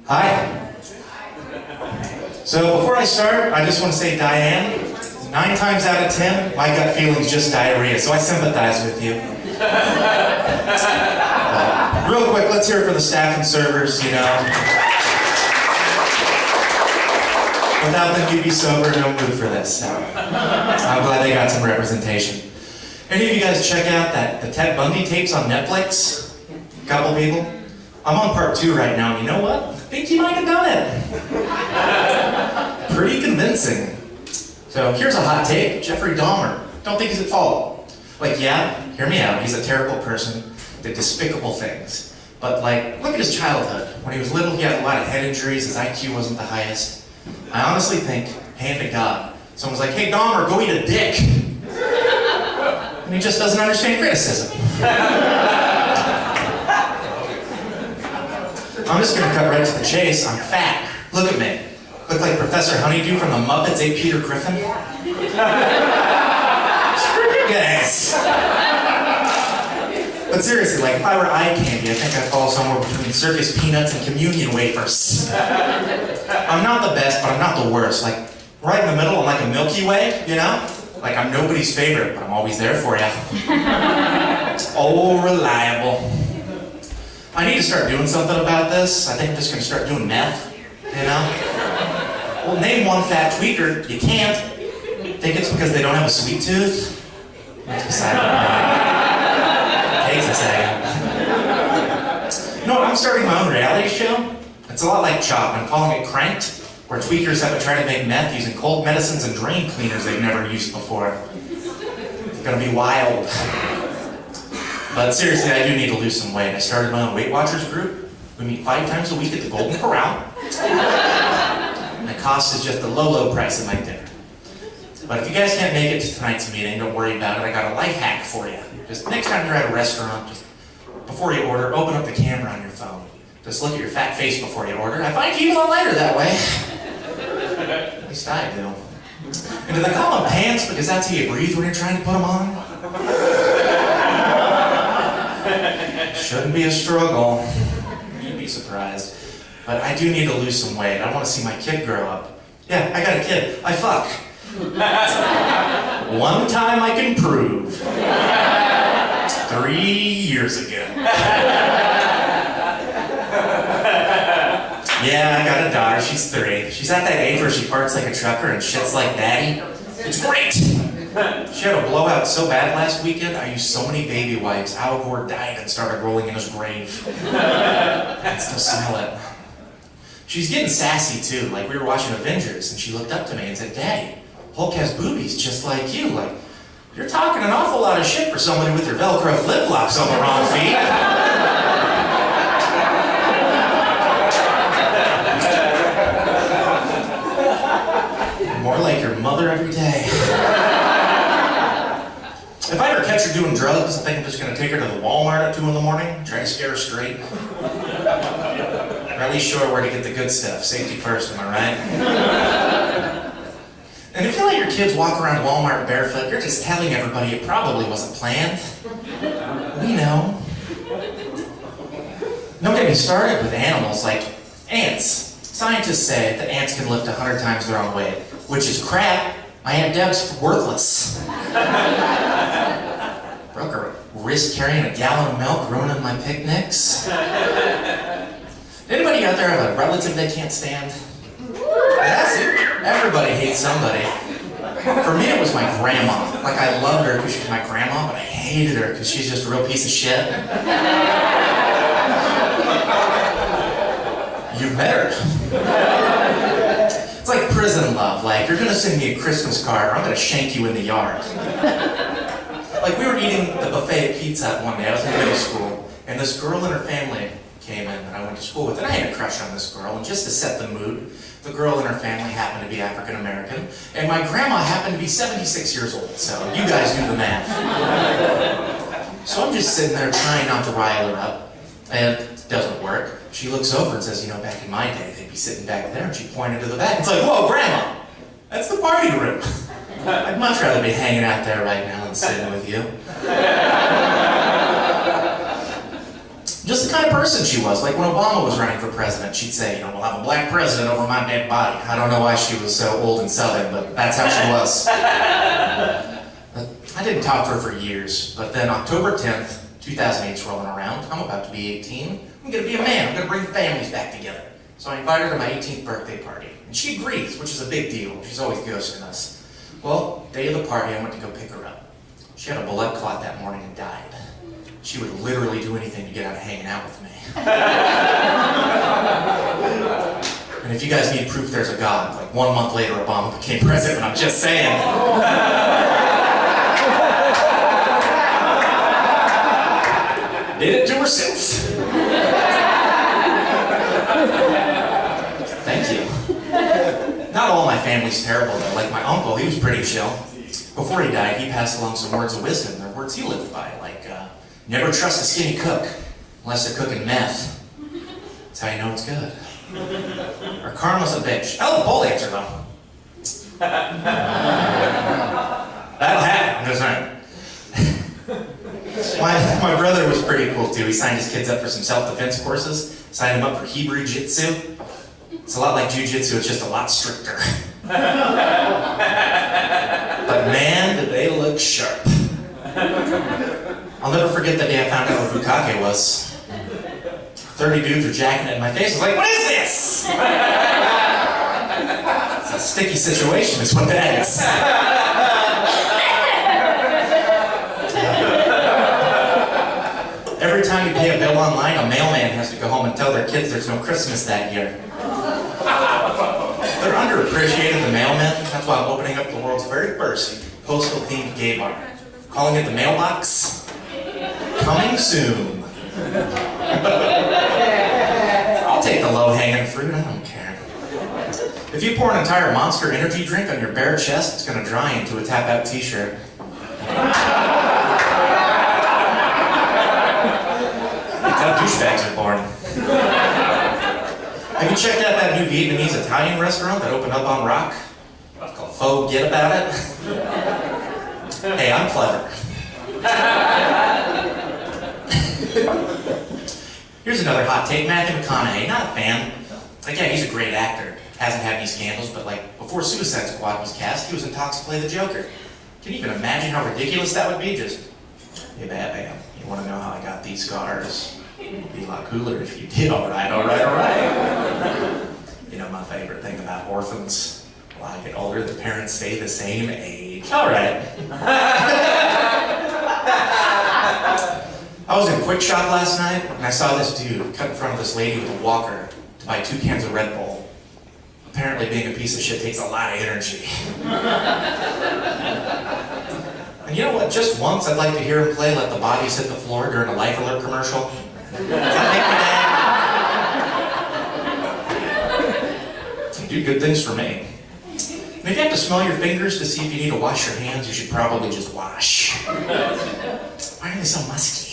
Hi. So before I start, I just want to say, Diane, 9 times out of 10, my gut feeling's just diarrhea, so I sympathize with you. Real quick, let's hear it for the staff and servers, Without them, you'd be sober, no mood for this. So I'm glad they got some representation. Any of you guys check out the Ted Bundy tapes on Netflix? A couple people? I'm on part 2 right now, and you know what? I think he might have done it. Pretty convincing. So here's a hot take. Jeffrey Dahmer. Don't think he's at fault. Hear me out. He's a terrible person, did despicable things. But look at his childhood. When he was little, he had a lot of head injuries. His IQ wasn't the highest. I honestly think, hand to God, someone's like, hey, Dahmer, go eat a dick. And he just doesn't understand criticism. I'm just gonna cut right to the chase. I'm fat. Look at me. Look like Professor Honeydew from the Muppets ate Peter Griffin. Screw you guys. But seriously, if I were eye candy, I think I'd fall somewhere between circus peanuts and communion wafers. I'm not the best, but I'm not the worst. Right in the middle, I'm like a Milky Way, I'm nobody's favorite, but I'm always there for you. Oh, reliable. I need to start doing something about this. I think I'm just gonna start doing meth, Well, name one fat tweaker. You can't. Think it's because they don't have a sweet tooth? That's beside the point. Takes a second. You know what? I'm starting my own reality show. It's a lot like Chopped. I'm calling it Cranked, where tweakers have to try to make meth using cold medicines and drain cleaners they've never used before. It's gonna be wild. But seriously, I do need to lose some weight. I started my own Weight Watchers group. We meet 5 times a week at the Golden Corral. And the cost is just the low price of my dinner. But if you guys can't make it to tonight's meeting, don't worry about it. I got a life hack for you. Just next time you're at a restaurant, just before you order, open up the camera on your phone. Just look at your fat face before you order. I find you a lot lighter that way. At least I do. And do they call them pants because that's how you breathe when you're trying to put them on? Shouldn't be a struggle. You'd be surprised. But I do need to lose some weight. I want to see my kid grow up. Yeah, I got a kid. I fuck. One time I can prove. 3 years ago. Yeah, I got a daughter. She's 3. She's at that age where she farts like a trucker and shits like daddy. It's great! She had a blowout so bad last weekend, I used so many baby wipes, Al Gore died and started rolling in his grave. I can still smell it. She's getting sassy too, we were watching Avengers, and she looked up to me and said, Daddy, Hulk has boobies just like you. You're talking an awful lot of shit for somebody with your Velcro flip-flops on the wrong feet. More like your mother every day. If I ever catch her doing drugs, I think I'm just gonna take her to the Walmart at 2 in the morning, try to scare her straight. Or at least show her where to get the good stuff. Safety first, am I right? And if you let your kids walk around Walmart barefoot, you're just telling everybody it probably wasn't planned. We know. Don't get me started with animals like ants. Scientists say that ants can lift 100 times their own weight, which is crap. My Aunt Deb's worthless. Broke her wrist carrying a gallon of milk, ruining my picnics. Anybody out there have a relative they can't stand? Yeah, see? Everybody hates somebody. For me, it was my grandma. I loved her because she was my grandma, but I hated her because she's just a real piece of shit. You've met her. It's like prison love. You're gonna send me a Christmas card or I'm gonna shank you in the yard. We were eating the buffet at Pizza Hut one day. I was in middle school, and this girl and her family came in that I went to school with, and I had a crush on this girl, and just to set the mood, the girl and her family happened to be African American, and my grandma happened to be 76 years old, so you guys do the math. So I'm just sitting there trying not to rile her up, and it doesn't work. She looks over and says, back in my day, they'd be sitting back there, and she pointed to the back. It's like, whoa, Grandma, that's the party room. I'd much rather be hanging out there right now than sitting with you. Just the kind of person she was. Like when Obama was running for president, she'd say, you know, we'll have a black president over my dead body. I don't know why she was so old and southern, but that's how she was. I didn't talk to her for years, but then October 10th, 2008's rolling around. I'm about to be 18. I'm gonna be a man. I'm gonna bring families back together. So I invited her to my 18th birthday party. And she agrees, which is a big deal. She's always ghosting us. Well, day of the party, I went to go pick her up. She had a blood clot that morning and died. She would literally do anything to get out of hanging out with me. And if you guys need proof there's a God, like 1 month later Obama became president, I'm just saying. Did it to herself. Thank you. Not all my family's terrible though. Like my uncle, he was pretty chill. Before he died, he passed along some words of wisdom. They're words he lived by, like, never trust a skinny cook unless they're cooking meth. That's how you know it's good. Or karma's a bitch. Oh, the pole answer though. That'll happen, I'm just saying. My brother was pretty cool too. He signed his kids up for some self-defense courses, signed them up for Hebrew Jitsu. It's a lot like Jiu-Jitsu, it's just a lot stricter. But man, did they look sharp. I'll never forget the day I found out what bukkake was. 30 dudes were jacking it in my face. I was like, what is this? It's a sticky situation is what that is. Every time you pay a bill online, a mailman has to go home and tell their kids there's no Christmas that year. They're underappreciated, the mailmen. That's why I'm opening up the world's very first postal-themed gay bar. Calling it the Mailbox. Coming soon. I'll take the low-hanging fruit, I don't care. If you pour an entire Monster energy drink on your bare chest, it's gonna dry into a tap-out t-shirt. That's how douchebags are born. Have you checked out that new Vietnamese Italian restaurant that opened up on Rock? It's called Pho Get About It. Hey, I'm clever. Here's another hot take. Matthew McConaughey, not a fan. Like, yeah, he's a great actor. Hasn't had any scandals, but like, before Suicide Squad was cast, he was in talks to play the Joker. Can you even imagine how ridiculous that would be? Just, hey, Batman, you want to know how I got these scars? It'd be a lot cooler if you did. All right. You know my favorite thing about orphans? Well, I get older, the parents stay the same age. All right. I was in Quick Shop last night, and I saw this dude cut in front of this lady with a walker to buy 2 cans of Red Bull. Apparently being a piece of shit takes a lot of energy. And you know what? Just once I'd like to hear him play Let the Bodies Hit the Floor during a Life Alert commercial. Does that make me mad? Do good things for me. And if you have to smell your fingers to see if you need to wash your hands, you should probably just wash. Why are they so musky?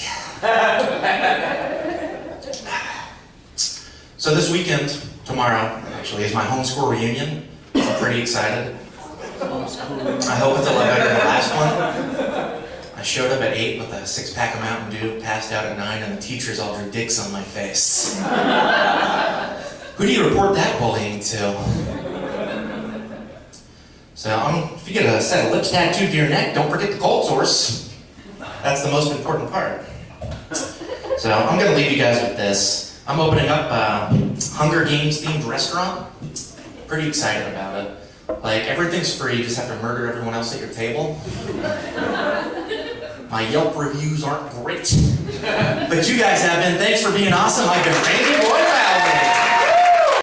So this weekend, tomorrow, actually, is my homeschool reunion. I'm pretty excited. I hope it's a lot better than the last one. I showed up at 8 with a 6-pack of Mountain Dew, passed out at 9, and the teachers all drew dicks on my face. Who do you report that bullying to? So, if you get a set of lips tattooed to your neck, don't forget the cold sores. That's the most important part. So, I'm gonna leave you guys with this. I'm opening up a Hunger Games themed restaurant. Pretty excited about it. Like, everything's free, you just have to murder everyone else at your table. My Yelp reviews aren't great. But you guys have been. Thanks for being awesome. I've been crazy.